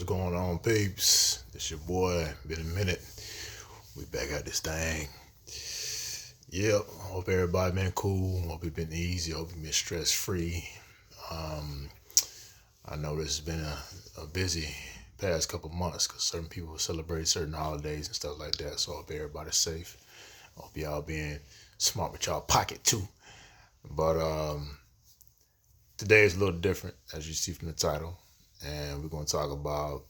going on, peeps? It's your boy. Been a minute. We back at this thing. Yep. Hope everybody been cool. Hope it been easy. Hope it been stress free. Um, I know this has been a busy past couple months because certain people celebrate certain holidays and stuff like that. So I hope everybody's safe. Hope y'all being smart with y'all pocket too. But today is a little different, as you see from the title, and we're going to talk about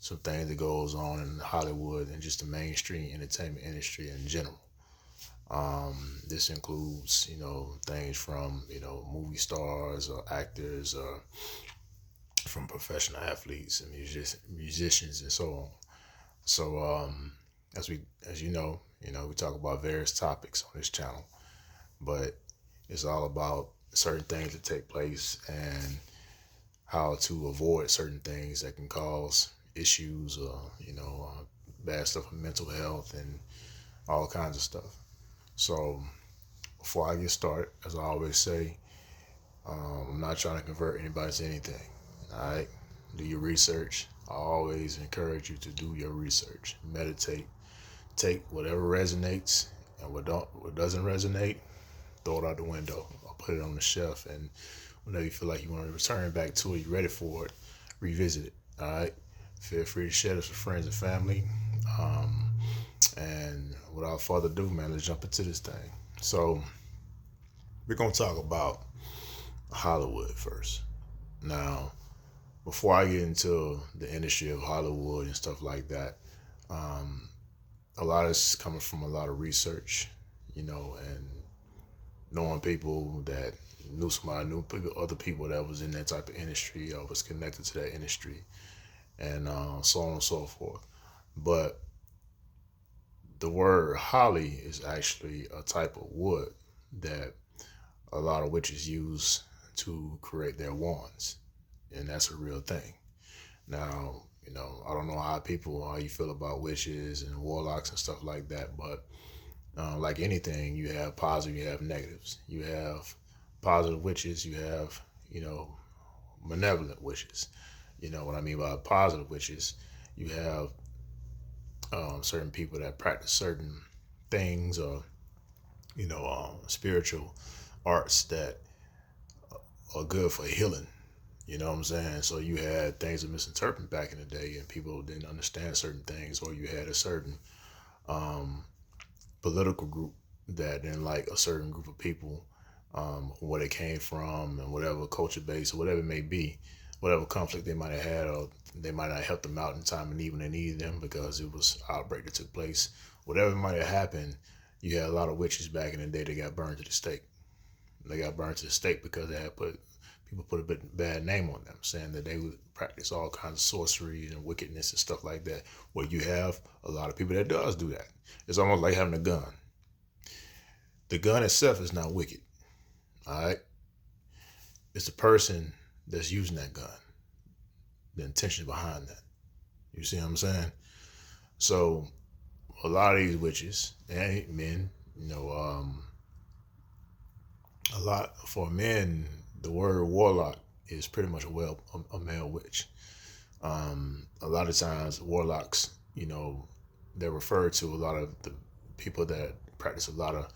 some things that goes on in Hollywood and just the mainstream entertainment industry in general. This includes, things from, movie stars or actors or from professional athletes and musicians and so on. So, as we talk about various topics on this channel, but it's all about certain things that take place and how to avoid certain things that can cause issues or bad stuff with mental health and all kinds of stuff. So before I get started, as I always say, I'm not trying to convert anybody to anything. All right, do your research. I always encourage you to do your research, meditate, take whatever resonates, and what doesn't resonate, throw it out the window or put it on the shelf. And whenever you feel like you want to return back to it, you're ready for it, revisit it. All right. Feel free to share this with friends and family. And without further ado, man, let's jump into this thing. So we're gonna talk about Hollywood first. Now, before I get into the industry of Hollywood and stuff like that, a lot of this is coming from a lot of research, and knowing people that knew somebody, knew people, other people that was in that type of industry or was connected to that industry, and so on and so forth. But the word holly is actually a type of wood that a lot of witches use to create their wands, and that's a real thing. Now, I don't know how you feel about witches and warlocks and stuff like that, but like anything, you have positive, you have negatives. You have positive witches, you have, malevolent witches. What I mean by positive witches, you have certain people that practice certain things or, spiritual arts that are good for healing. You know what I'm saying? So you had things that misinterpreted back in the day and people didn't understand certain things, or you had a certain um, political group that didn't like a certain group of people, where they came from and whatever culture base or whatever it may be, whatever conflict they might have had, or they might not help them out in time of need when they needed them because it was outbreak that took place. Whatever might have happened, you had a lot of witches back in the day that got burned to the stake. They got burned to the stake because they had people put a bit bad name on them, saying that they would practice all kinds of sorcery and wickedness and stuff like that. Well, you have a lot of people that does do that. It's almost like having a gun. The gun itself is not wicked. All right, it's the person that's using that gun, the intention behind that. You see what I'm saying? So a lot of these witches and men, a lot for men, the word warlock is pretty much a male witch. A lot of times warlocks, they're referred to a lot of the people that practice a lot of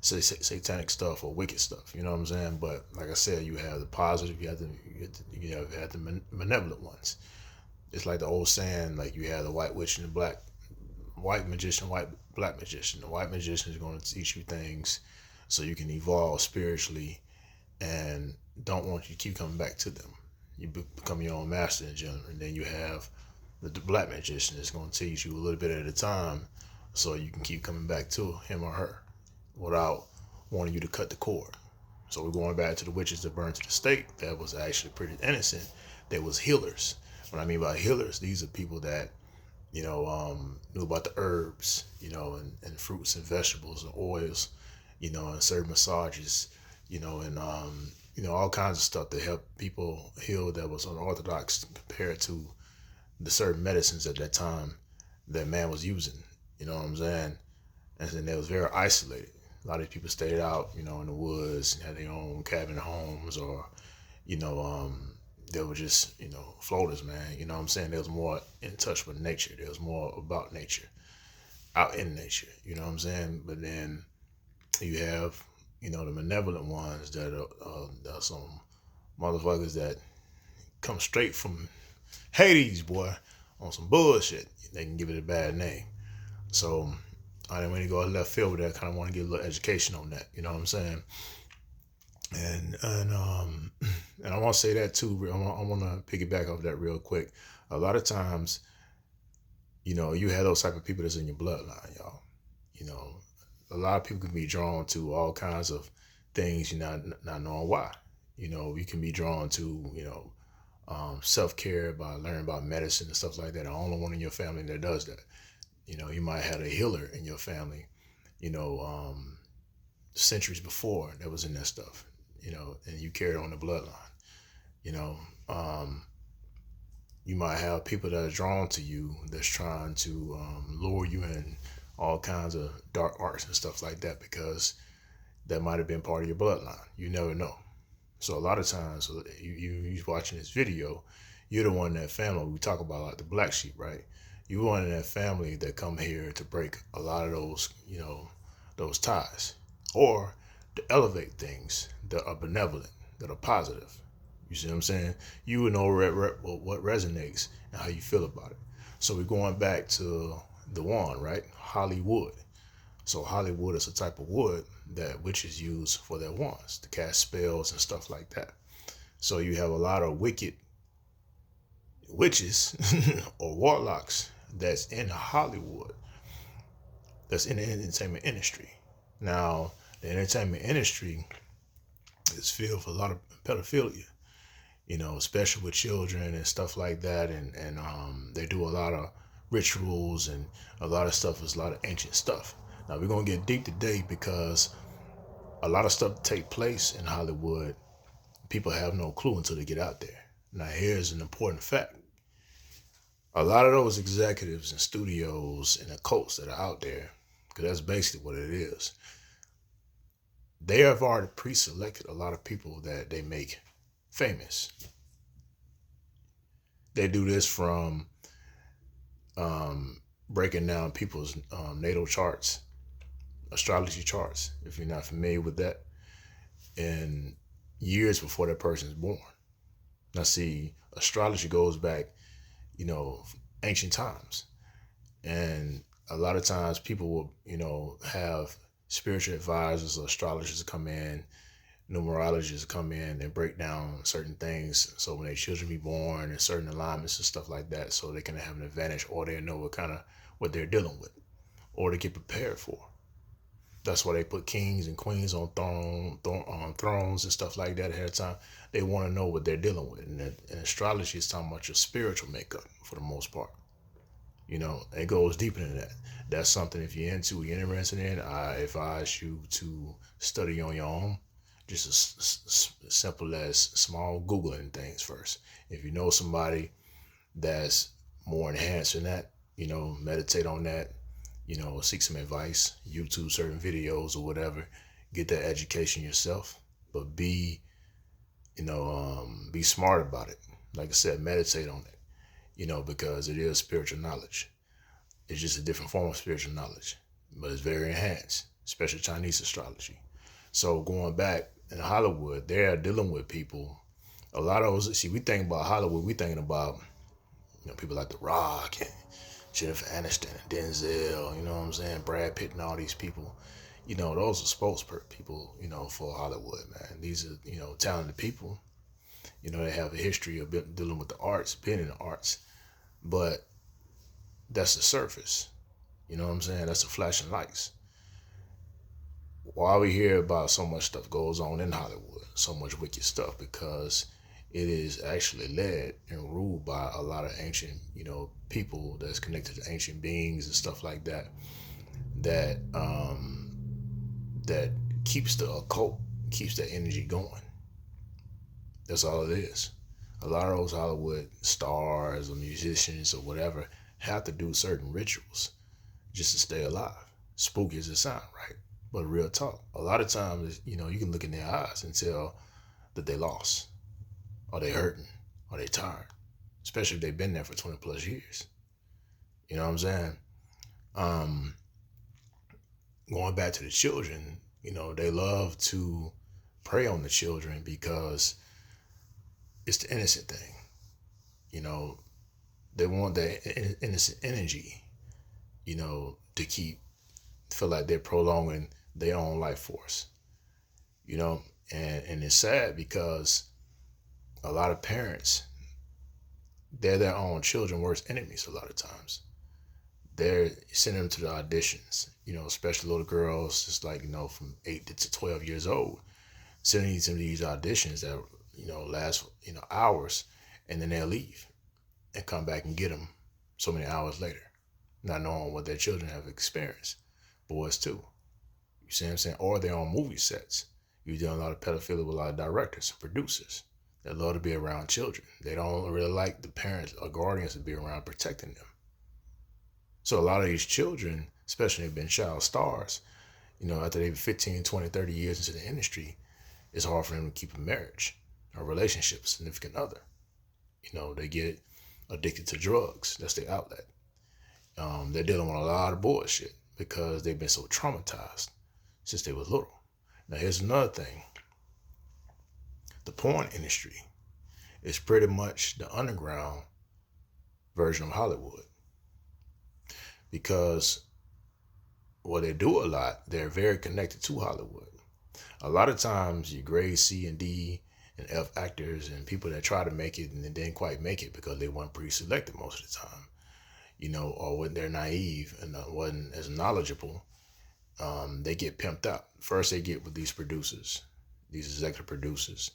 satanic stuff or wicked stuff. You know what I'm saying? But like I said, you have the positive, you have the malevolent ones. It's like the old saying, like you have the white witch and the white magician, white black magician. The white magician is going to teach you things so you can evolve spiritually and don't want you to keep coming back to them. You become your own master in general. And then you have the black magician that's going to teach you a little bit at a time so you can keep coming back to him or her without wanting you to cut the cord. So we're going back to the witches that burned to the stake that was actually pretty innocent. They was healers. What I mean by healers, these are people that, knew about the herbs, and fruits and vegetables and oils, and certain massages, and all kinds of stuff to help people heal that was unorthodox compared to the certain medicines at that time that man was using. You know what I'm saying? And then they was very isolated. A lot of people stayed out, in the woods, had their own cabin homes, or, they were just, floaters, man. You know what I'm saying? They was more in touch with nature. They was more about nature, out in nature. You know what I'm saying? But then you have, the malevolent ones that are some motherfuckers that come straight from Hades, boy, on some bullshit. They can give it a bad name. So I didn't really go left field with that. Kind of want to get a little education on that. You know what I'm saying? And I want to say that too. I want to piggyback off that real quick. A lot of times, you have those type of people that's in your bloodline, y'all. A lot of people can be drawn to all kinds of things, not knowing why. You can be drawn to, self-care by learning about medicine and stuff like that. The only one in your family that does that. You might have a healer in your family, centuries before that was in that stuff, and you carry on the bloodline. You know, you might have people that are drawn to you that's trying to lure you in all kinds of dark arts and stuff like that because that might have been part of your bloodline. You never know. So a lot of times you watching this video, you're the one in that family. We talk about like the black sheep, right? You're one in that family that come here to break a lot of those, those ties or to elevate things that are benevolent, that are positive. You see what I'm saying? You would know what resonates and how you feel about it. So we're going back to the wand, right? Hollywood. So Hollywood is a type of wood that witches use for their wands to cast spells and stuff like that. So you have a lot of wicked witches or warlocks that's in Hollywood, that's in the entertainment industry. Now, the entertainment industry is filled with a lot of pedophilia, especially with children and stuff like that. And they do a lot of rituals and a lot of stuff is a lot of ancient stuff. Now, we're going to get deep today because a lot of stuff take place in Hollywood. People have no clue until they get out there. Now, here's an important fact. A lot of those executives and studios and the cults that are out there, because that's basically what it is, they have already pre-selected a lot of people that they make famous. They do this from breaking down people's natal charts, astrology charts, if you're not familiar with that, and years before that person is born. Now, see, astrology goes back, ancient times. And a lot of times people will, have spiritual advisors or astrologers come in, numerologists come in and break down certain things. So when their children be born and certain alignments and stuff like that, so they can have an advantage or they know what they're dealing with or to get prepared for. That's why they put kings and queens on thrones and stuff like that ahead of time. They want to know what they're dealing with. And astrology is talking about your spiritual makeup for the most part. It goes deeper than that. That's something if you're interested in, I advise you to study on your own. Just as simple as small Googling things first. If you know somebody that's more enhanced in that, meditate on that, seek some advice, YouTube certain videos or whatever, get that education yourself, but be smart about it. Like I said, meditate on it, because it is spiritual knowledge. It's just a different form of spiritual knowledge, but it's very enhanced, especially Chinese astrology. So going back in Hollywood, they're dealing with people. A lot of those, we think about Hollywood, we thinking about, people like The Rock and Jennifer Aniston and Denzel, you know what I'm saying? Brad Pitt and all these people. Those are spokespeople, for Hollywood, man. These are, talented people. They have a history of dealing with the arts, being in the arts. But that's the surface. You know what I'm saying? That's the flashing lights. Why we hear about so much stuff goes on in Hollywood, so much wicked stuff, because it is actually led and ruled by a lot of ancient, people that's connected to ancient beings and stuff like that, that keeps the occult, keeps that energy going. That's all it is. A lot of those Hollywood stars or musicians or whatever have to do certain rituals just to stay alive. Spooky as it sounds, right? But real talk, a lot of times, you can look in their eyes and tell that they lost or they hurting or they tired, especially if they've been there for 20 plus years. You know what I'm saying? Um, Going back to the children, they love to prey on the children because it's the innocent thing. You know, they want that innocent energy, to feel like they're prolonging their own life force, and it's sad because a lot of parents, they're their own children's worst enemies a lot of times. They're sending them to the auditions, especially little girls, just like, from 8 to 12 years old, sending them to these auditions that, last, hours, and then they'll leave and come back and get them so many hours later, not knowing what their children have experienced. Boys too. You see what I'm saying? Or they're on movie sets. You're doing a lot of pedophilia with a lot of directors and producers that love to be around children. They don't really like the parents or guardians to be around protecting them. So a lot of these children, especially if they've been child stars, after they've 15, 20, 30 years into the industry, it's hard for them to keep a marriage or a relationship, a significant other. They get addicted to drugs. That's their outlet. They're dealing with a lot of bullshit because they've been so traumatized since they was little. Now here's another thing. The porn industry is pretty much the underground version of Hollywood. Because what they do a lot, they're very connected to Hollywood. A lot of times your grade C and D and F actors and people that try to make it and they didn't quite make it because they weren't pre-selected most of the time, or when they're naive and wasn't as knowledgeable, they get pimped out. First they get with these producers, these executive producers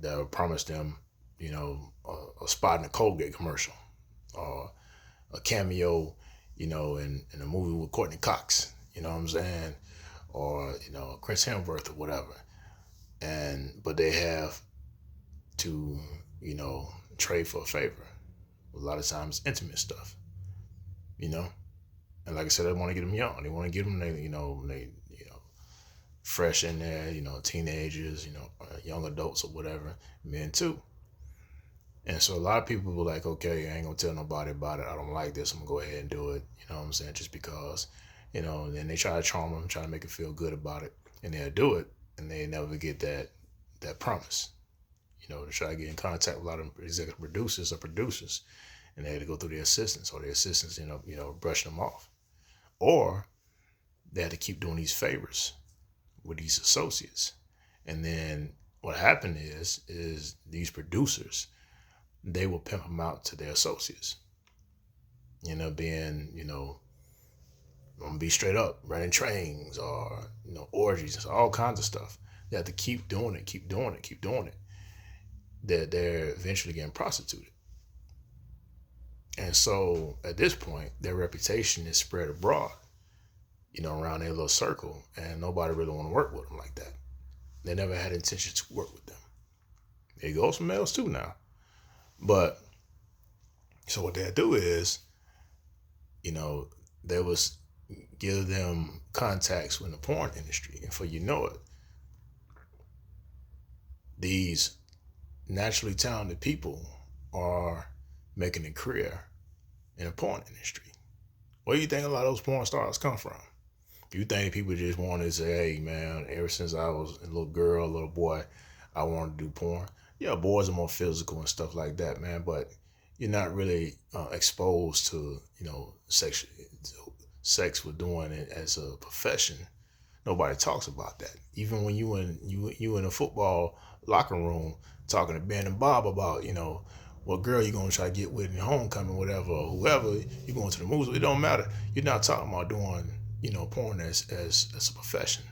that will promise them, a spot in a Colgate commercial or a cameo, in a movie with Courtney Cox, you know what I'm saying? Or, Chris Hemsworth or whatever. But they have to, trade for a favor. A lot of times intimate stuff, And like I said, they want to get them young. They want to get them, fresh in there, teenagers, young adults or whatever, men too. And so a lot of people were like, okay, I ain't gonna tell nobody about it. I don't like this. I'm gonna go ahead and do it. You know what I'm saying? Just because, and then they try to charm them, try to make it feel good about it. And they'll do it. And they never get that promise. They try to get in contact with a lot of executive producers or producers. And they had to go through their assistants or their assistants, brushing them off. Or they had to keep doing these favors with these associates. And then what happened is these producers, they will pimp them out to their associates. Being, I'm gonna be straight up, running trains or, orgies, all kinds of stuff. They have to keep doing it, keep doing it, keep doing it. They're eventually getting prostituted. And so at this point, their reputation is spread abroad, around their little circle, and nobody really want to work with them like that. They never had intention to work with them. There goes some males too now. But so what they'll do is, they was give them contacts in the porn industry. And for it, these naturally talented people are making a career in the porn industry. Where do you think a lot of those porn stars come from? You think people just want to say, hey man, ever since I was a little girl, a little boy, I wanted to do porn. Yeah, boys are more physical and stuff like that, man, but you're not really exposed to, sex with doing it as a profession. Nobody talks about that. Even when you in a football locker room talking to Ben and Bob about, what girl you gonna try to get with in homecoming, whatever, or whoever, you going to the movies, it don't matter. You're not talking about doing, porn as a profession.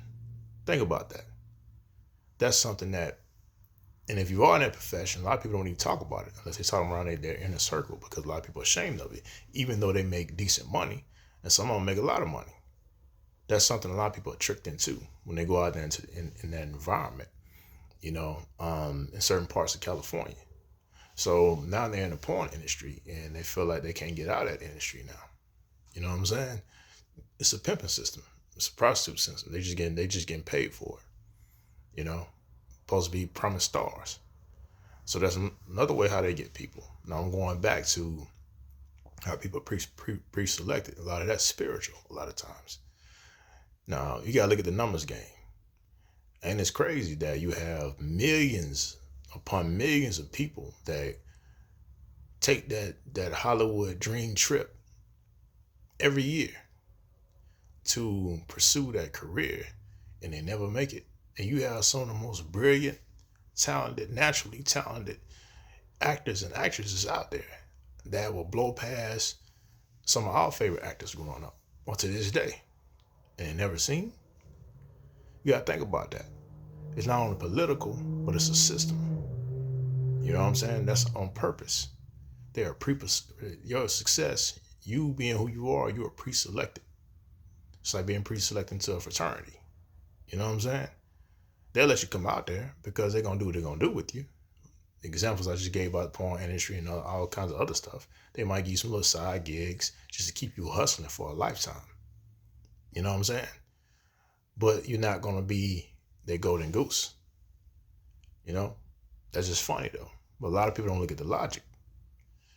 Think about that. That's something that, and if you are in that profession, a lot of people don't even talk about it unless they talk around their inner circle, because a lot of people are ashamed of it, even though they make decent money, and some of them make a lot of money. That's something a lot of people are tricked into when they go out there in that environment, in certain parts of California. So now they're in the porn industry and they feel like they can't get out of that industry now. You know what I'm saying? It's a pimping system. It's a prostitute system. They just getting paid for it. Supposed to be promised stars. So that's another way how they get people. Now I'm going back to how people pre-selected. A lot of that's spiritual a lot of times. Now you gotta look at the numbers game. And it's crazy that you have millions upon millions of people that take that Hollywood dream trip every year to pursue that career, and they never make it. And you have some of the most brilliant, talented, naturally talented actors and actresses out there that will blow past some of our favorite actors growing up or to this day, and they never seen. You gotta think about that. It's not only political, but it's a system. You know what I'm saying? That's on purpose. They are your success, you being who you are pre-selected. It's like being pre-selected into a fraternity. You know what I'm saying? They'll let you come out there because they're gonna do what they're gonna do with you. The examples I just gave about the porn industry and all kinds of other stuff. They might give you some little side gigs just to keep you hustling for a lifetime. You know what I'm saying? But you're not gonna be their golden goose. You know? That's just funny though. But a lot of people don't look at the logic.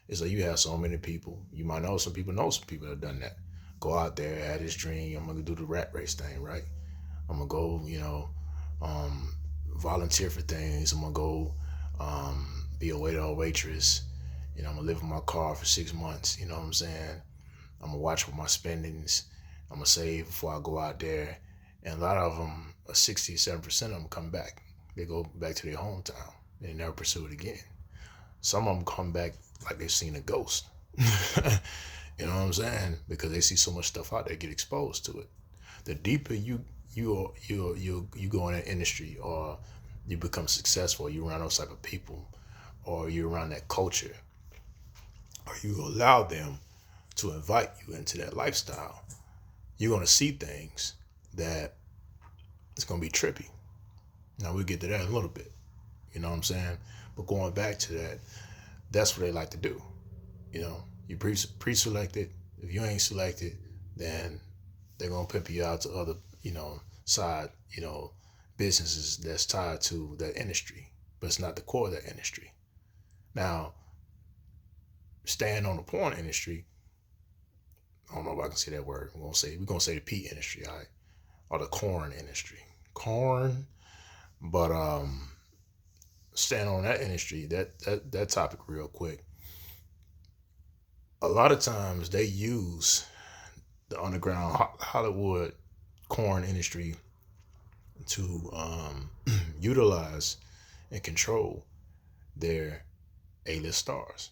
It's like you have so many people. You might know some people that have done that. Go out there, have this dream. I'm gonna do the rat race thing, right? I'm gonna go, volunteer for things. I'm gonna go be a waiter or waitress. I'm gonna live in my car for 6 months. You know what I'm saying? I'm gonna watch with my spendings. I'm gonna save before I go out there. And a lot of them, 67% of them come back. They go back to their hometown. They never pursue it again. Some of them come back like they've seen a ghost. You know what I'm saying? Because they see so much stuff out there, get exposed to it. The deeper you go in that industry, or you become successful, you around those type of people, or you're around that culture, or you allow them to invite you into that lifestyle, you're gonna see things that it's gonna be trippy. Now we'll get to that in a little bit. You know what I'm saying? But going back to that, that's what they like to do. You pre-selected. If you ain't selected, then they're gonna pimp you out to other, side, businesses that's tied to that industry, but it's not the core of that industry. Now, staying on the porn industry, I don't know if I can say that word. We're gonna say the P industry, all right, or the corn industry, corn. But staying on that industry, that topic real quick. A lot of times they use the underground Hollywood corn industry to utilize and control their A-list stars,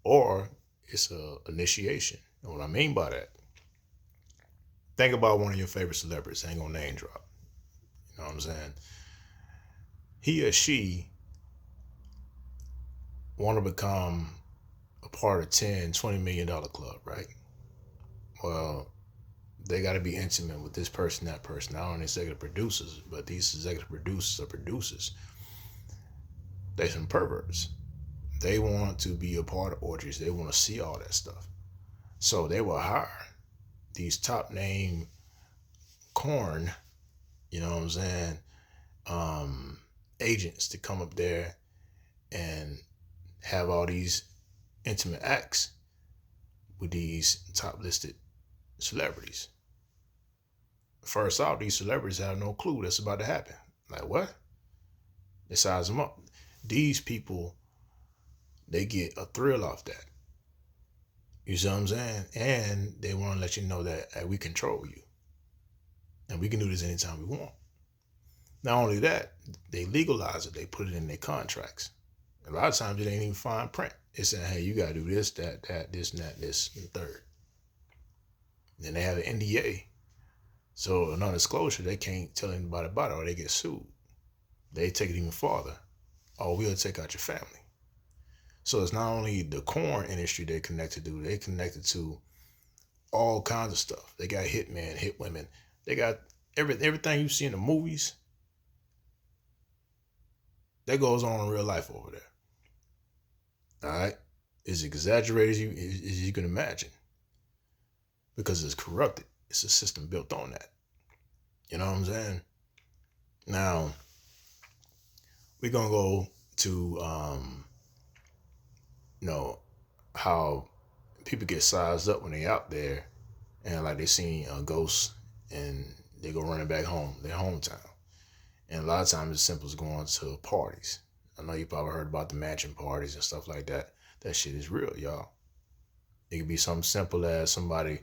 or it's a initiation. And what I mean by that, think about one of your favorite celebrities. I ain't gonna name drop. You know what I'm saying? He or she want to become a part of $10-20 million club, right? Well, they got to be intimate with this person, that person. Not only executive producers, but these executive producers are producers. They some perverts. They want to be a part of orgies. They want to see all that stuff. So they will hire these top name corn, you know what I'm saying, agents to come up there and have all these intimate acts with these top listed celebrities. First off, these celebrities have no clue that's about to happen. Like, what? They size them up. These people, they get a thrill off that. You see what I'm saying? And they want to let you know that, hey, we control you. And we can do this anytime we want. Not only that, they legalize it. They put it in their contracts. A lot of times it ain't even fine print. It's saying, hey, you got to do this, that, this, and that, this, and third. Then they have an NDA. So a non-disclosure, they can't tell anybody about it or they get sued. They take it even farther. Oh, we'll take out your family. So it's not only the corn industry they're connected to, they connected to all kinds of stuff. They got hitmen, hit women. They got everything you see in the movies that goes on in real life over there. All right? As exaggerated as you can imagine. Because it's corrupted. It's a system built on that. You know what I'm saying? Now, we're going to go to you know how people get sized up when they out there and like they see a ghost and they go running back home, their hometown. And a lot of times it's simple as going to parties. I know you probably heard about the mansion parties and stuff like that. That shit is real, y'all. It could be something simple as somebody,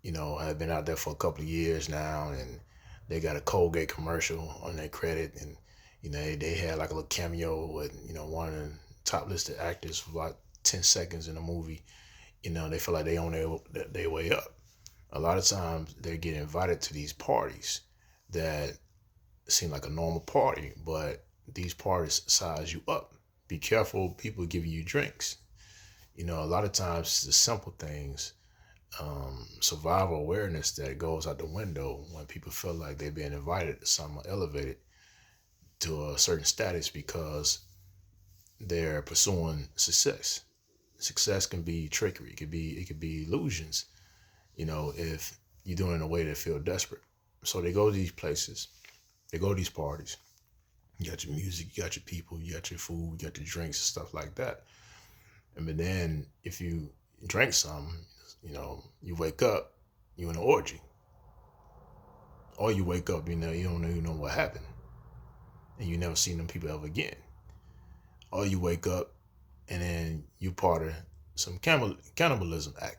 have been out there for a couple of years now and they got a Colgate commercial on their credit and, they had like a little cameo with, one of the top listed actors for about 10 seconds in the movie. They feel like they own their way up. A lot of times they get invited to these parties that seem like a normal party, but these parties size you up. Be careful, people giving you drinks. A lot of times the simple things, survival awareness that goes out the window when people feel like they're being invited to something elevated to a certain status because they're pursuing success. Success can be trickery. It could be illusions, if you're doing it in a way that feel desperate. So they go to these places, they go to these parties. You got your music, you got your people, you got your food, you got your drinks and stuff like that. But then if you drink some, you wake up, you in an orgy. Or you wake up, you don't even know what happened. And you never seen them people ever again. Or you wake up and then you part of some cannibalism act.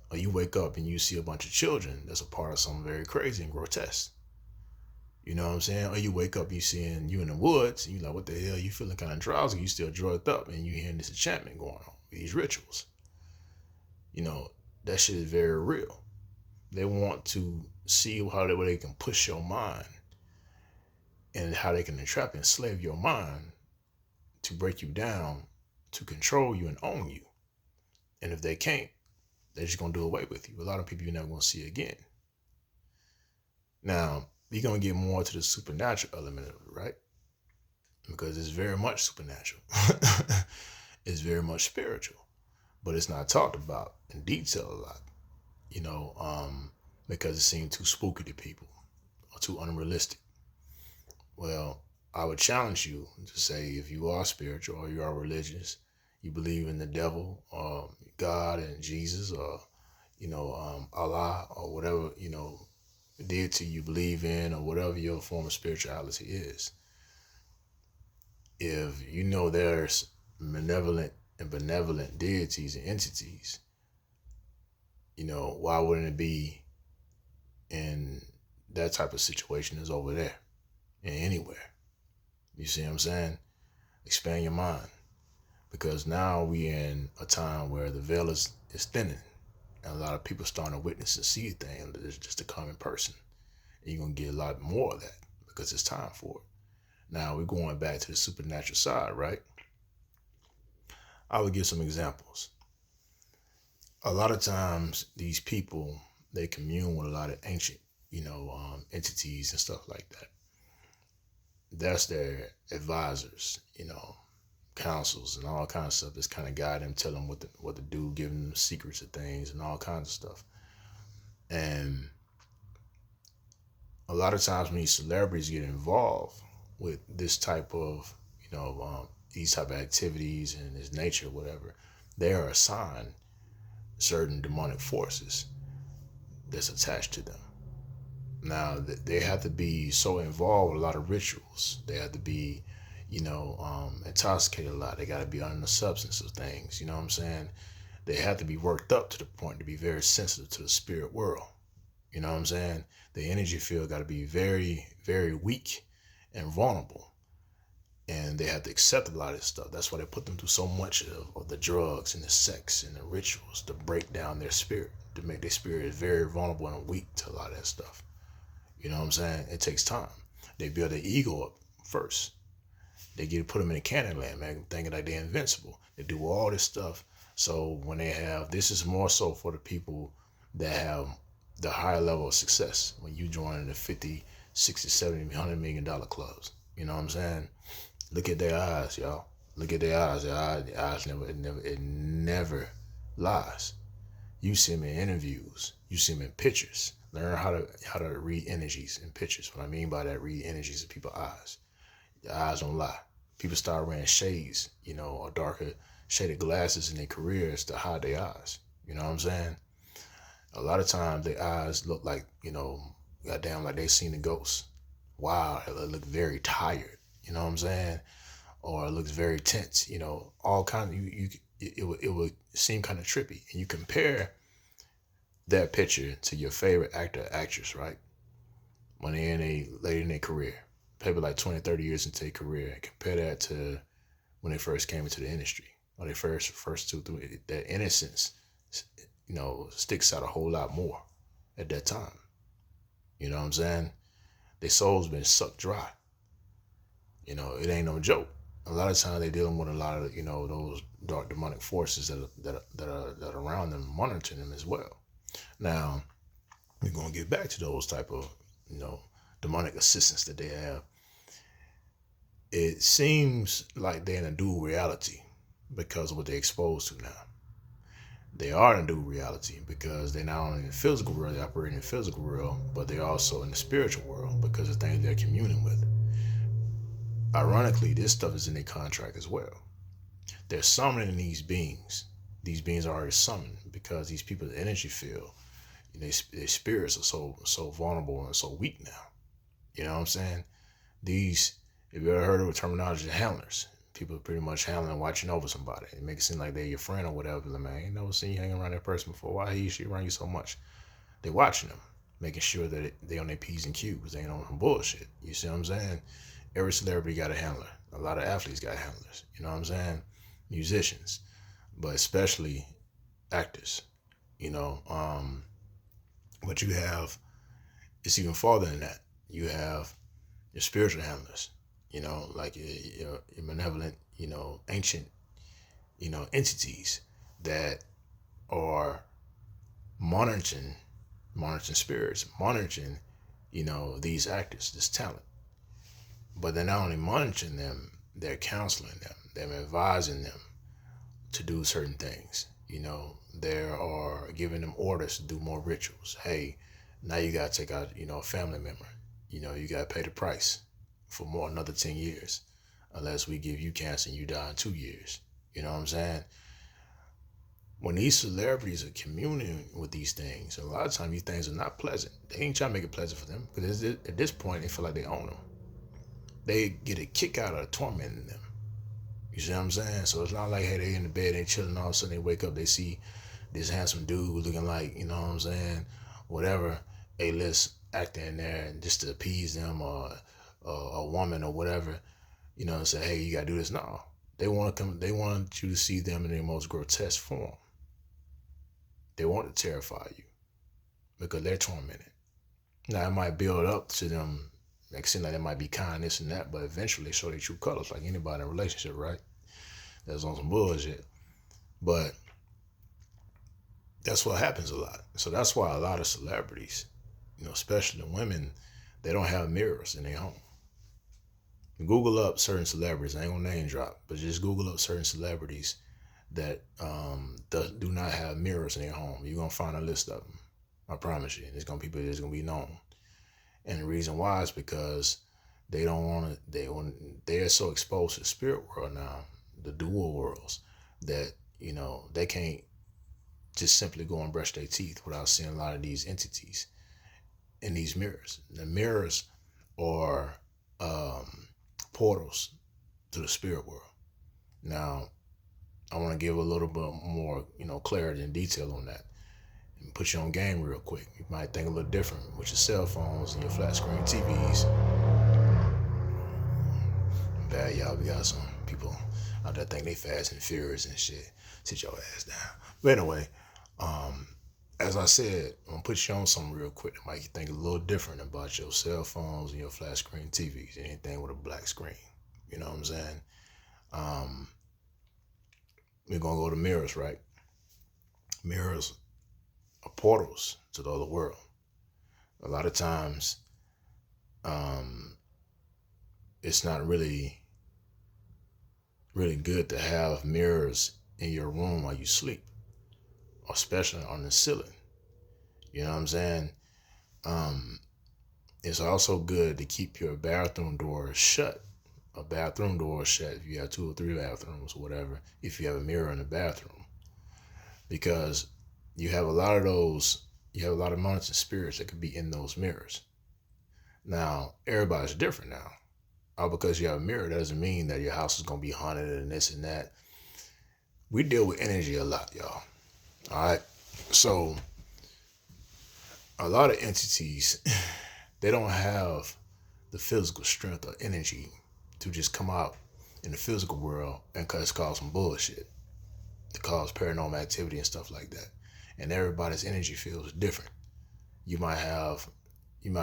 Or you wake up and you see a bunch of children that's a part of something very crazy and grotesque. You know what I'm saying? Or you wake up, you seeing you in the woods, and you like, what the hell? You feeling kind of drowsy, you still drugged up, and you hearing this enchantment going on, these rituals. That shit is very real. They want to see how they can push your mind and how they can entrap and enslave your mind to break you down, to control you and own you. And if they can't, they're just going to do away with you. A lot of people you're never going to see again. Now, you're going to get more to the supernatural element of it, right? Because it's very much supernatural. It's very much spiritual. But it's not talked about in detail a lot, because it seemed too spooky to people or too unrealistic. Well, I would challenge you to say if you are spiritual or you are religious, you believe in the devil or God and Jesus or, Allah or whatever, deity you believe in or whatever your form of spirituality is. If there's malevolent and benevolent deities and entities, why wouldn't it be in that type of situation is over there and anywhere? You see what I'm saying? Expand your mind. Because now we in a time where the veil is thinning. And a lot of people starting to witness and see things that is just a common person. And you're going to get a lot more of that because it's time for it. Now we're going back to the supernatural side, right? I would give some examples. A lot of times these people, they commune with a lot of ancient, entities and stuff like that. That's their advisors, councils and all kinds of stuff. That's kind of guide them, tell them what to do, give them secrets of things and all kinds of stuff. And a lot of times when these celebrities get involved with this type of, these type of activities and this nature, whatever, they are assigned certain demonic forces that's attached to them. Now, they have to be so involved with a lot of rituals. They have to be, intoxicated a lot. They got to be under the substance of things. You know what I'm saying? They have to be worked up to the point to be very sensitive to the spirit world. You know what I'm saying? The energy field got to be very, very weak and vulnerable. And they have to accept a lot of this stuff. That's why they put them through so much of the drugs and the sex and the rituals to break down their spirit, to make their spirit very vulnerable and weak to a lot of that stuff. You know what I'm saying? It takes time. They build their ego up first. They put them in a cannon land, man, thinking like they're invincible. They do all this stuff. So when this is more so for the people that have the higher level of success. When you join the 50, 60, 70, $100 million clubs. You know what I'm saying? Look at their eyes, y'all. Look at their eyes. Their eyes never lies. You see them in interviews. You see them in pictures. Learn how to read energies in pictures. What I mean by that, read energies in people's eyes. Your eyes don't lie. People start wearing shades, or darker shaded glasses in their careers to hide their eyes. You know what I'm saying? A lot of times their eyes look like, goddamn, like they seen a ghost. Wow, it look very tired. You know what I'm saying? Or it looks very tense. All kind of it would seem kind of trippy. And you compare that picture to your favorite actor or actress, right? When they're later in their career, maybe like 20, 30 years into their career, and compare that to when they first came into the industry, or they first two, three, that innocence, sticks out a whole lot more at that time. You know what I'm saying? Their soul's been sucked dry. It ain't no joke. A lot of times they're dealing with a lot of, those dark demonic forces that are around them, monitoring them as well. Now, we're gonna get back to those type of, demonic assistants that they have. It seems like they're in a dual reality because of what they're exposed to now. They are in a dual reality because they're not only in the physical world, they operate in the physical world, but they're also in the spiritual world because of things they're communing with. Ironically, this stuff is in their contract as well. They're summoning these beings. These beings are already summoned because these people's energy field, their spirits are so vulnerable and so weak now. You know what I'm saying? These, if you ever heard of the terminology of handlers, people are pretty much handling and watching over somebody. It makes it seem like they're your friend or whatever. Like, man, I ain't never seen you hanging around that person before. Why he she around you so much? They're watching them, making sure that they on their P's and Q's. They ain't on some bullshit. You see what I'm saying? Every celebrity got a handler. A lot of athletes got handlers. You know what I'm saying? Musicians, but especially actors. But you have, it's even farther than that. You have your spiritual handlers, like your benevolent, ancient, entities that are monitoring spirits, monitoring, these actors, this talent. But they're not only monitoring them, they're counseling them, they're advising them to do certain things. They are giving them orders to do more rituals. Hey, now you got to take out, a family member. You got to pay the price for another 10 years, unless we give you cancer and you die in 2 years. You know what I'm saying? When these celebrities are communing with these things, a lot of times these things are not pleasant. They ain't trying to make it pleasant for them because at this point they feel like they own them. They get a kick out of tormenting them. You see what I'm saying? So it's not like, hey, they in the bed, they chilling, all of a sudden they wake up, they see this handsome dude looking like, you know what I'm saying, whatever A-list actor in there, and just to appease them, or a woman or whatever, and say, hey, you gotta do this. No, they want you to see them in their most grotesque form. They want to terrify you because they're tormented. Now it might build up to them. It seems like they might be kind, this and that, but eventually they show their true colors, like anybody in a relationship, right? That's on some bullshit. But that's what happens a lot. So that's why a lot of celebrities, especially the women, they don't have mirrors in their home. Google up certain celebrities. I ain't gonna name drop, but just Google up certain celebrities that do not have mirrors in their home. You're gonna find a list of them. I promise you. There's gonna be people that's gonna be known. And the reason why is because they don't want to. They're so exposed to the spirit world now, the dual worlds, that they can't just simply go and brush their teeth without seeing a lot of these entities in these mirrors. The mirrors are portals to the spirit world. Now, I want to give a little bit more, clarity and detail on that. And put you on game real quick. You might think a little different with your cell phones and your flat screen TVs. Bad, y'all. We got some people out there think they fast and furious and shit. Sit your ass down. But anyway, as I said, I'm gonna put you on something real quick that make you think a little different about your cell phones and your flat screen TVs, anything with a black screen. You know what I'm saying? We're gonna go to mirrors, right? Mirrors are portals to the other world. A lot of times, it's not really good to have mirrors in your room while you sleep, especially on the ceiling. You know what I'm saying? It's also good to keep your bathroom door shut a bathroom door shut, if you have 2 or 3 bathrooms or whatever, if you have a mirror in the bathroom. Because you have a lot of those, you have a lot of monitoring spirits that could be in those mirrors. Now, everybody's different now. All because you have a mirror doesn't mean that your house is going to be haunted and this and that. We deal with energy a lot, y'all. All right. So a lot of entities, they don't have the physical strength or energy to just come out in the physical world and cause some bullshit, to cause paranormal activity and stuff like that. And everybody's energy field is different. You might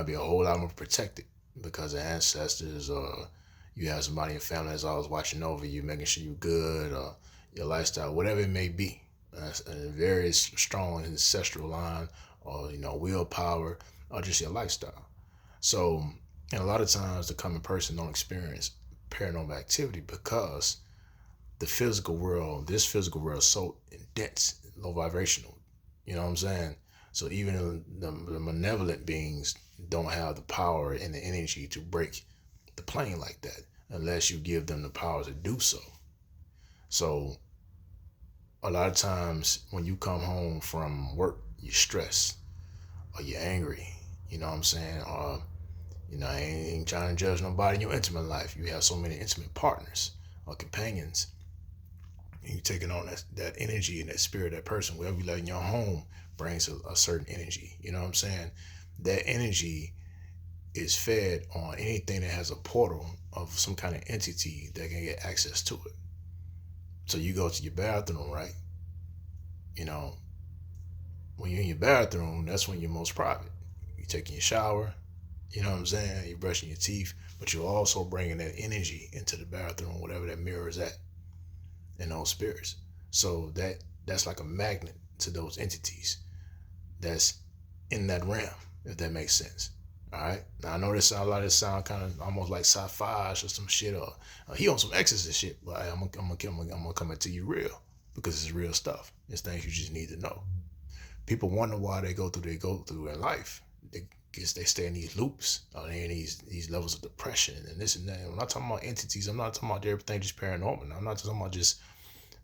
be a whole lot more protected because of ancestors, or you have somebody in your family that's always watching over you, making sure you're good, or your lifestyle, whatever it may be. A very strong ancestral line, or willpower, or just your lifestyle. So, and a lot of times the common person don't experience paranormal activity because this physical world is so dense, low vibrational. You know what I'm saying? So even the malevolent beings don't have the power and the energy to break the plane like that unless you give them the power to do so. So a lot of times when you come home from work, you're stressed or you're angry, you know what I'm saying? Or, I ain't trying to judge nobody in your intimate life. You have so many intimate partners or companions, and you're taking on that energy and that spirit, that person, wherever you let in your home brings a certain energy. You know what I'm saying? That energy is fed on anything that has a portal of some kind of entity that can get access to it. So you go to your bathroom, right? When you're in your bathroom, that's when you're most private. You're taking your shower, you know what I'm saying? You're brushing your teeth, but you're also bringing that energy into the bathroom, whatever that mirror is at, and those spirits. So that's like a magnet to those entities that's in that realm, if that makes sense. All right. Now I know a lot of this sound kind of almost like sci-fi or some shit, or he on some exorcist shit, but I'm gonna come into you real because it's real stuff. It's things you just need to know. People wonder why they go through in life. They stay in these loops, or they in these levels of depression and this and that. I'm not talking about entities. I'm not talking about everything just paranormal. I'm not talking about just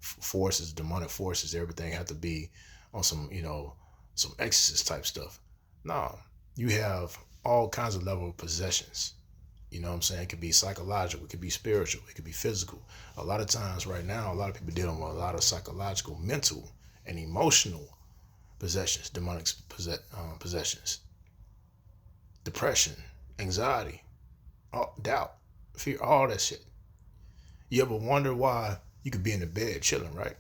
forces, demonic forces. Everything have to be on some some exorcist type stuff. No, you have all kinds of level of possessions. You know what I'm saying? It could be psychological, it could be spiritual, it could be physical. A lot of times right now, a lot of people dealing with a lot of psychological, mental, and emotional possessions, demonic possessions. Depression, anxiety, doubt, fear, all that shit. You ever wonder why you could be in the bed chilling, right?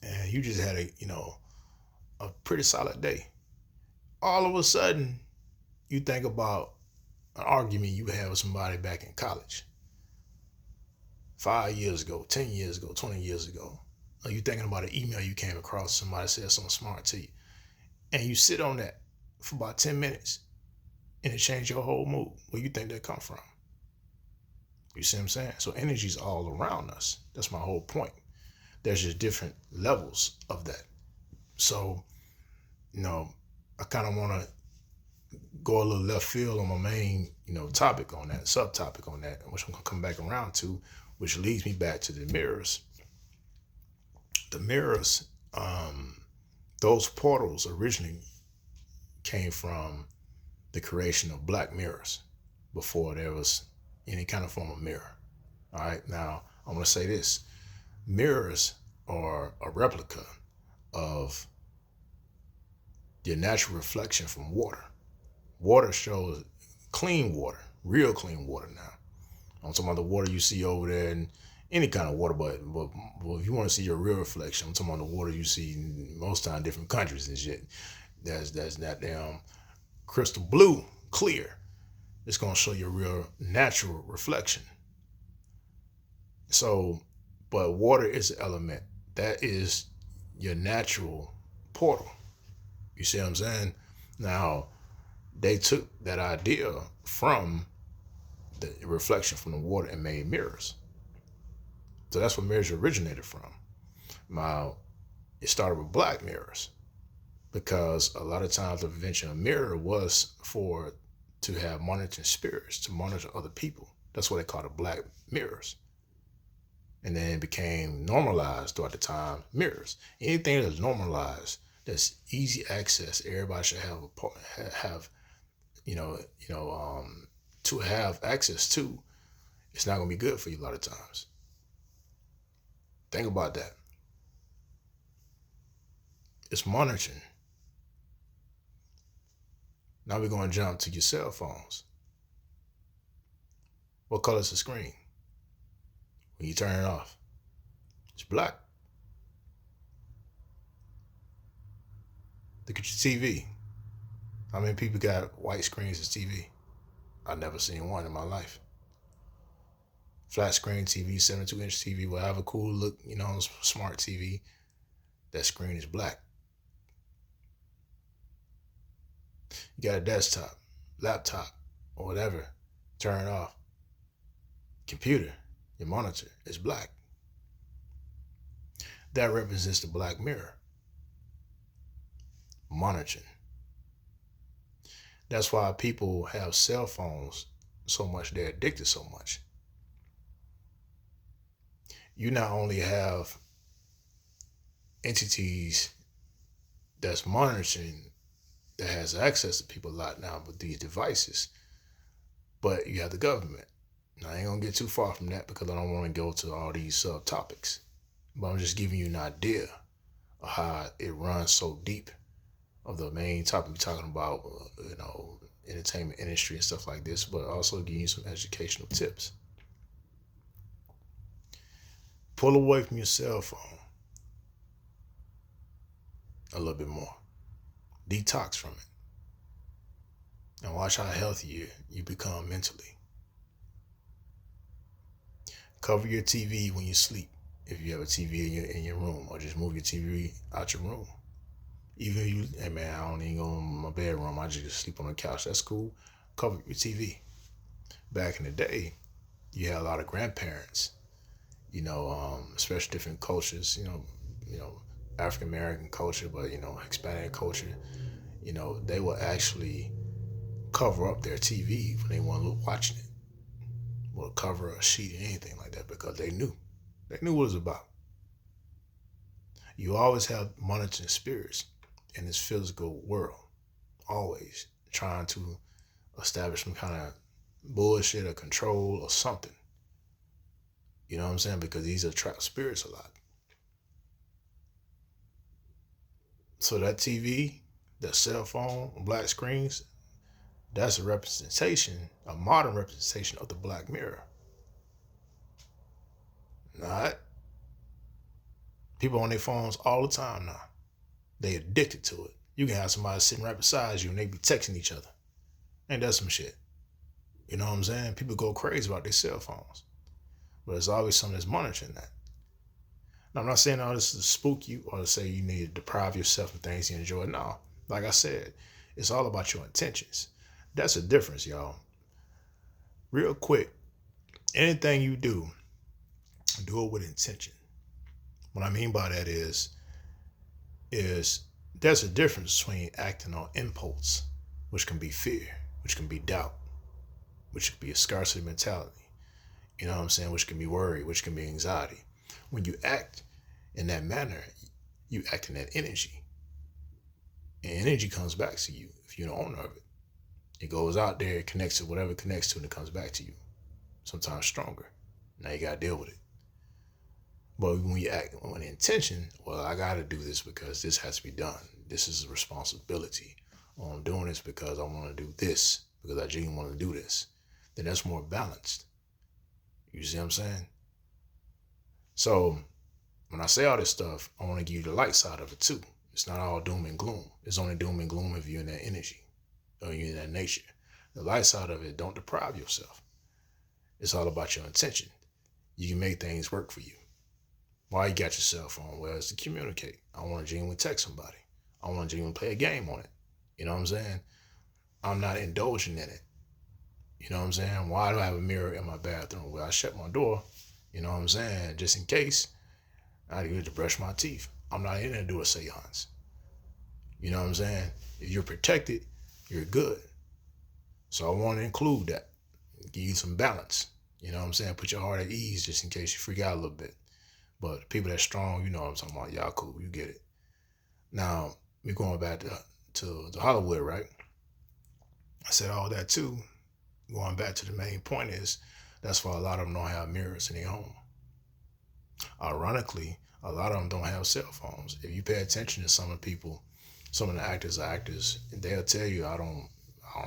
And you just had a pretty solid day. All of a sudden, you think about an argument you had with somebody back in college 5 years ago, 10 years ago, 20 years ago. Or you thinking about an email you came across, somebody said something smart to you. And you sit on that for about 10 minutes and it changed your whole mood. Where you think that come from? You see what I'm saying? So energy's all around us. That's my whole point. There's just different levels of that. So, I kind of want to go a little left field on my main, topic on that, subtopic on that, which I'm going to come back around to, which leads me back to the mirrors. The mirrors, those portals originally came from the creation of black mirrors before there was any kind of form of mirror. All right. Now, I'm going to say this. Mirrors are a replica of your natural reflection from water. Water shows clean water, real clean water now. I'm talking about the water you see over there in any kind of water, but if you want to see your real reflection, I'm talking about the water you see most time in different countries and shit. That's that damn crystal blue, clear. It's going to show your real natural reflection. So, but water is an element. That is your natural portal. You see what I'm saying? Now, they took that idea from the reflection from the water and made mirrors. So that's where mirrors originated from. Now, it started with black mirrors because a lot of times the invention of mirror was to have monitoring spirits, to monitor other people. That's what they call the black mirrors. And then it became normalized throughout the time, mirrors. Anything that's normalized, that's easy access, everybody should have to have access to. It's not gonna be good for you a lot of times. Think about that. It's monitoring. Now we're gonna jump to your cell phones. What color is the screen when you turn it off? It's black. Look at your TV. How many people got white screens as TV? I've never seen one in my life. Flat screen TV, 72-inch TV, whatever cool look, smart TV. That screen is black. You got a desktop, laptop, or whatever, turn it off. Computer, your monitor is black. That represents the black mirror. Monitoring. That's why people have cell phones so much, they're addicted so much. You not only have entities that's monitoring, that has access to people a lot now with these devices, but you have the government. Now, I ain't gonna get too far from that because I don't want to go to all these subtopics, but I'm just giving you an idea of how it runs so deep of the main topic we're talking about, entertainment industry and stuff like this, but also giving you some educational tips. Pull away from your cell phone a little bit more. Detox from it. And watch how healthy you become mentally. Cover your TV when you sleep, if you have a TV in your room, or just move your TV out your room. Even if you, hey man, I don't even go in my bedroom, I just sleep on the couch. That's cool. Cover your TV. Back in the day, you had a lot of grandparents, especially different cultures, African American culture, but Hispanic culture, they will actually cover up their TV when they weren't watching it. Or cover a sheet or anything like that because they knew what it was about. You always have monitoring spirits in this physical world, always trying to establish some kind of bullshit or control or something. You know what I'm saying? Because these attract spirits a lot. So that TV, that cell phone, black screens, that's a representation, a modern representation of the black mirror. Not people on their phones all the time now. They addicted to it. You can have somebody sitting right beside you and they be texting each other. Ain't that some shit? You know what I'm saying? People go crazy about their cell phones. But there's always something that's monitoring that. Now, I'm not saying all this to spook you or to say you need to deprive yourself of things you enjoy. No, like I said, it's all about your intentions. That's the difference, y'all. Real quick, anything you do it with intention. What I mean by that is there's a difference between acting on impulse, which can be fear, which can be doubt, which could be a scarcity mentality, you know what I'm saying, which can be worry, which can be anxiety. When you act in that manner, you act in that energy. And energy comes back to you if you're the owner of it. It goes out there, it connects to whatever it connects to, and it comes back to you. Sometimes stronger. Now you gotta deal with it. But when you act with intention, well, I gotta do this because this has to be done. This is a responsibility. Or I'm doing this because I wanna do this, because I genuinely wanna do this. Then that's more balanced. You see what I'm saying? So when I say all this stuff, I wanna give you the light side of it too. It's not all doom and gloom. It's only doom and gloom if you're in that energy. Or you're in that nature. The light side of it, don't deprive yourself. It's all about your intention. You can make things work for you. Why you got your cell phone? Well, it's to communicate. I want to genuinely text somebody. I want to genuinely play a game on it. You know what I'm saying? I'm not indulging in it. You know what I'm saying? Why do I have a mirror in my bathroom? Well, I shut my door. You know what I'm saying? Just in case. I need to brush my teeth. I'm not in there to do a seance. You know what I'm saying? If you're protected, you're good. So I want to include that. Give you some balance. You know what I'm saying? Put your heart at ease just in case you freak out a little bit. But people that's strong, you know what I'm talking about. Y'all cool, you get it. Now, we're going back to Hollywood, right? I said all that too. Going back to the main point is that's why a lot of them don't have mirrors in their home. Ironically, a lot of them don't have cell phones. If you pay attention to some of the people, some of the actors, they'll tell you I don't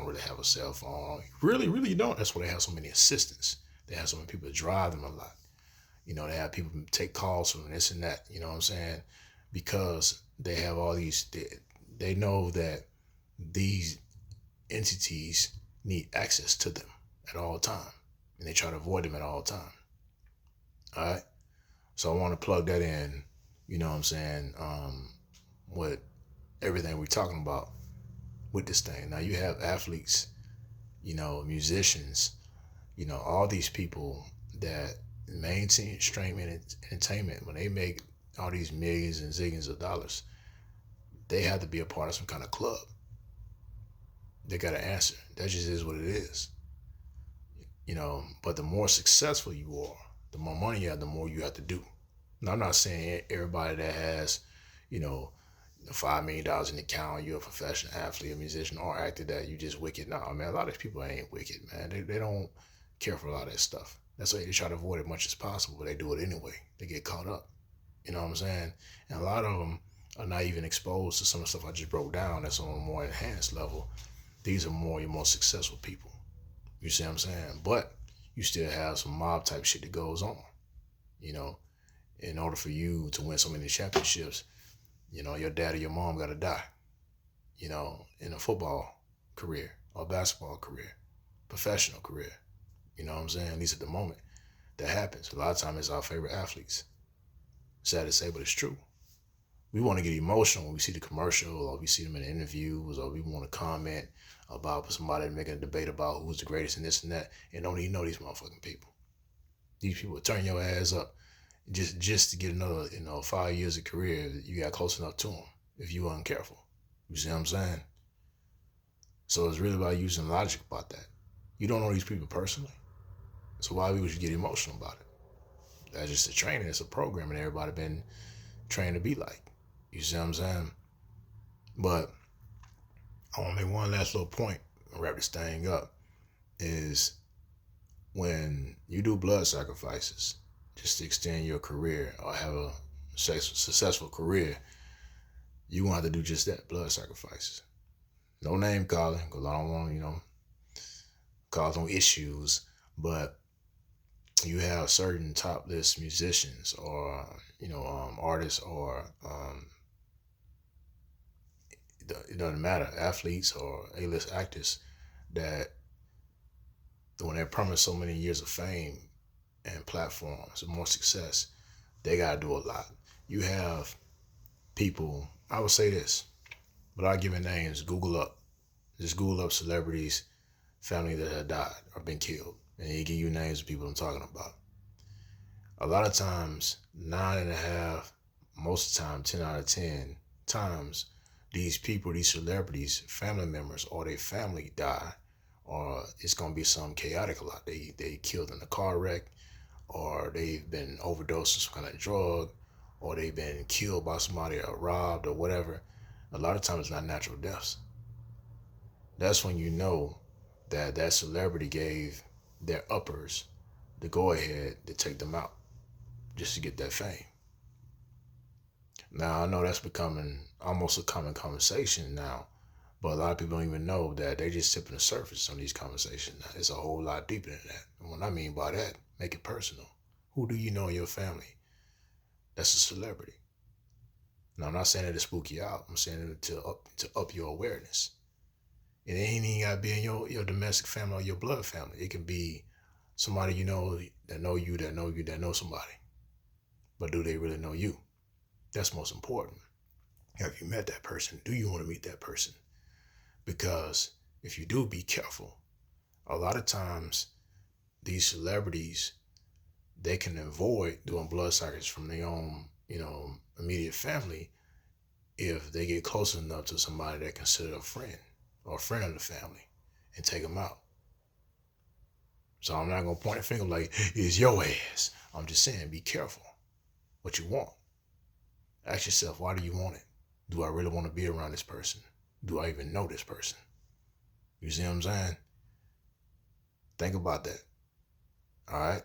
really have a cell phone. Really, really don't. That's why they have so many assistants. They have so many people to drive them a lot. You know, they have people take calls from this and that. You know what I'm saying? Because they have all these. They know that these entities need access to them at all time, and they try to avoid them at all time. All right. So I want to plug that in. You know what I'm saying? With everything we're talking about with this thing. Now you have athletes, you know, musicians, you know, all these people that mainstream entertainment, when they make all these millions and zillions of dollars, they have to be a part of some kind of club. They got to answer. That just is what it is. You know, but the more successful you are, the more money you have, the more you have to do. Now, I'm not saying everybody that has, you know, $5 million in the account, you're a professional athlete, a musician, or actor that you just wicked. No, man, a lot of people ain't wicked, man. They don't care for a lot of that stuff. That's why they try to avoid it as much as possible, but they do it anyway. They get caught up. You know what I'm saying? And a lot of them are not even exposed to some of the stuff I just broke down that's on a more enhanced level. These are more your most successful people. You see what I'm saying? But you still have some mob type shit that goes on. You know, in order for you to win so many championships, you know, your dad or your mom got to die, you know, in a football career or basketball career, professional career. You know what I'm saying? At least at the moment, that happens. A lot of times it's our favorite athletes. Sad to say, but it's true. We want to get emotional when we see the commercial or we see them in the interviews or we want to comment about somebody making a debate about who's the greatest and this and that and don't even know these motherfucking people. These people will turn your ass up just to get another, you know, 5 years of career. You got close enough to them if you weren't careful. You see what I'm saying? So it's really about using logic about that. You don't know these people personally, so why would you get emotional about it? That's just a training. It's a program, and everybody been trained to be like. You see what I'm saying? But I want to make one last little point and wrap this thing up. Is when you do blood sacrifices just to extend your career or have a successful career, you want to do just that, blood sacrifices. No name calling, because I don't want, you know, cause no issues, but you have certain top list musicians or, you know, artists or, it doesn't matter, athletes or A-list actors that when they're promised so many years of fame and platforms and more success, they got to do a lot. You have people, I would say this, without giving names, just Google up celebrities, family that have died or been killed, and they give you names of people I'm talking about. A lot of times, 9.5, most of the time, 10 out of 10 times, these people, these celebrities, family members, or their family die, or it's gonna be some chaotic a lot. They killed in a car wreck, or they've been overdosed on some kind of drug, or they've been killed by somebody or robbed or whatever. A lot of times it's not natural deaths. That's when you know that that celebrity gave their uppers the go ahead to take them out just to get that fame. Now I know that's becoming almost a common conversation now, but a lot of people don't even know that they just tipping the surface on these conversations. It's a whole lot deeper than that. And what I mean by that, make it personal. Who do you know in your family that's a celebrity? Now I'm not saying it to spook you out. I'm saying it to up your awareness. It ain't even gotta be in your domestic family or your blood family. It can be somebody you know that know you, that know you, that know somebody. But do they really know you? That's most important. Have you met that person? Do you want to meet that person? Because if you do, be careful. A lot of times, these celebrities, they can avoid doing blood sacrifice from their own, you know, immediate family if they get close enough to somebody they consider a friend or a friend of the family and take them out. So I'm not gonna point a finger like it's your ass. I'm just saying, be careful what you want. Ask yourself, why do you want it? Do I really want to be around this person? Do I even know this person? You see what I'm saying? Think about that. All right.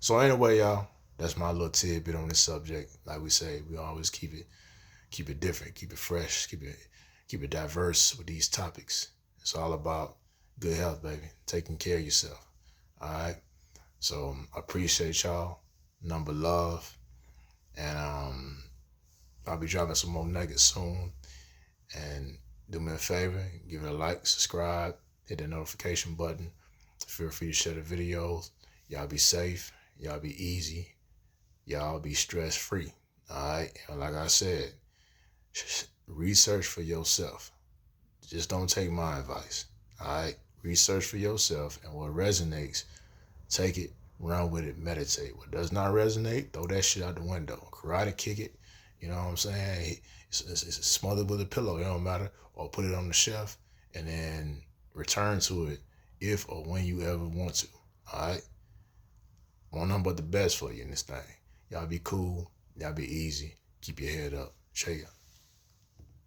So anyway, y'all, that's my little tidbit on this subject. Like we say, we always keep it different, keep it fresh, keep it diverse with these topics. It's all about good health, baby. Taking care of yourself. All right. So I appreciate y'all. Number love. And I'll be dropping some more nuggets soon. And do me a favor, give it a like, subscribe, hit the notification button. Feel free to share the videos. Y'all be safe. Y'all be easy. Y'all be stress free. All right. And like I said, research for yourself. Just don't take my advice. All right. Research for yourself, and what resonates, take it, run with it, meditate. What does not resonate, throw that shit out the window. Karate kick it. You know what I'm saying? It's smothered with a pillow. It don't matter. Or put it on the shelf and then return to it if or when you ever want to. All right. Want nothing but the best for you in this thing. Y'all be cool. Y'all be easy. Keep your head up. Check it.